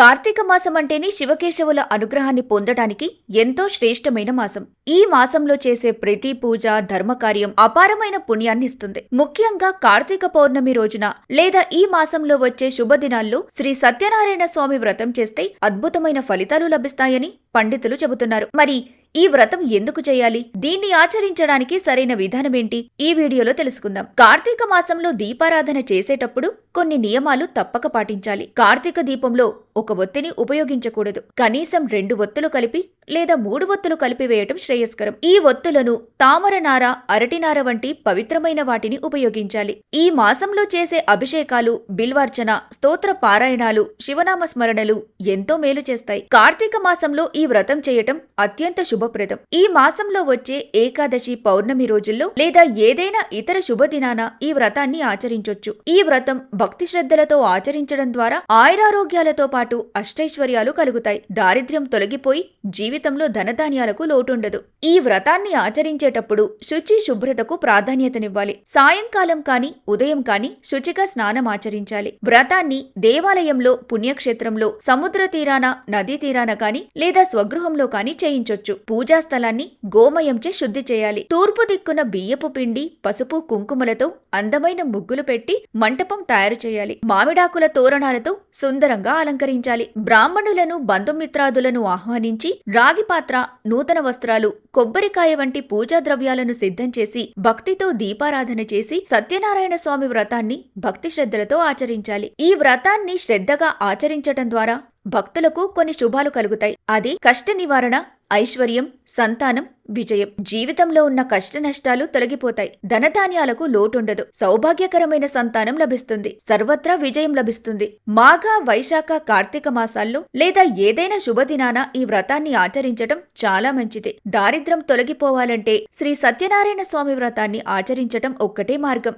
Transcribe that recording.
కార్తీక మాసం అంటేనే శివకేశవుల అనుగ్రహాన్ని పొందడానికి ఎంతో శ్రేష్టమైన మాసం. ఈ మాసంలో చేసే ప్రతి పూజ, ధర్మకార్యం అపారమైన పుణ్యాన్ని ఇస్తుంది. ముఖ్యంగా కార్తీక పౌర్ణమి రోజున లేదా ఈ మాసంలో వచ్చే శుభదినాల్లో శ్రీ సత్యనారాయణ స్వామి వ్రతం చేస్తే అద్భుతమైన ఫలితాలు లభిస్తాయని పండితులు చెబుతున్నారు. మరి ఈ వ్రతం ఎందుకు చేయాలి? దీన్ని ఆచరించడానికి సరైన విధానమేంటి? ఈ వీడియోలో తెలుసుకుందాం. కార్తీక మాసంలో దీపారాధన చేసేటప్పుడు కొన్ని నియమాలు తప్పక పాటించాలి. కార్తీక దీపంలో ఒక ఒత్తిని ఉపయోగించకూడదు. కనీసం 2 ఒత్తులు కలిపి లేదా 3 ఒత్తులు కలిపి వేయటం శ్రేయస్కరం. ఈ ఒత్తులను తామరనార, అరటినార వంటి పవిత్రమైన వాటిని ఉపయోగించాలి. ఈ మాసంలో చేసే అభిషేకాలు, బిల్వార్చన, స్తోత్ర పారాయణాలు, శివనామ స్మరణలు ఎంతో మేలు చేస్తాయి. కార్తీక మాసంలో ఈ వ్రతం చేయటం అత్యంత శుభప్రదం. ఈ మాసంలో వచ్చే ఏకాదశి, పౌర్ణమి రోజుల్లో లేదా ఏదైనా ఇతర శుభదినాన ఈ వ్రతాన్ని ఆచరించొచ్చు. ఈ వ్రతం భక్తి శ్రద్ధలతో ఆచరించడం ద్వారా ఆయురారోగ్యాలతో పాటు అష్టైశ్వర్యాలు కలుగుతాయి. దారిద్ర్యం తొలగిపోయి జీవితంలో ధనధాన్యాలకు లోటుండదు. ఈ వ్రతాన్ని ఆచరించేటప్పుడు శుచి, శుభ్రతకు ప్రాధాన్యతనివ్వాలి. సాయంకాలం కాని ఉదయం కాని శుచిగా స్నానం ఆచరించాలి. వ్రతాన్ని దేవాలయంలో, పుణ్యక్షేత్రంలో, సముద్ర తీరాన, నదీ తీరాన కాని లేదా స్వగృహంలో కాని చేయించొచ్చు. పూజా స్థలాన్ని గోమయంచే శుద్ధి చేయాలి. తూర్పు దిక్కున బియ్యపు పిండి, పసుపు, కుంకుమలతో అందమైన ముగ్గులు పెట్టి మంటపం తయారు చేయాలి. మామిడాకుల తోరణాలతో సుందరంగా అలంకరించాలి. బ్రాహ్మణులను, బంధుమిత్రాదులను ఆహ్వానించి రాగి పాత్ర, నూతన వస్త్రాలు, కొబ్బరికాయ వంటి పూజా ద్రవ్యాలను సిద్ధం చేసి భక్తితో దీపారాధన చేసి సత్యనారాయణ స్వామి వ్రతాన్ని భక్తి శ్రద్ధలతో ఆచరించాలి. ఈ వ్రతాన్ని శ్రద్ధగా ఆచరించటం ద్వారా భక్తులకు కొన్ని శుభాలు కలుగుతాయి. అది కష్ట నివారణ, ఐశ్వర్యం, సంతానం, విజయం. జీవితంలో ఉన్న కష్ట నష్టాలు తొలగిపోతాయి. ధనధాన్యాలకు లోటుండదు. సౌభాగ్యకరమైన సంతానం లభిస్తుంది. సర్వత్రా విజయం లభిస్తుంది. మాఘ, వైశాఖ, కార్తీక మాసాల్లో లేదా ఏదైనా శుభదినాన ఈ వ్రతాన్ని ఆచరించటం చాలా మంచిది. దారిద్ర్యం తొలగిపోవాలంటే శ్రీ సత్యనారాయణ స్వామి వ్రతాన్ని ఆచరించటం ఒక్కటే మార్గం.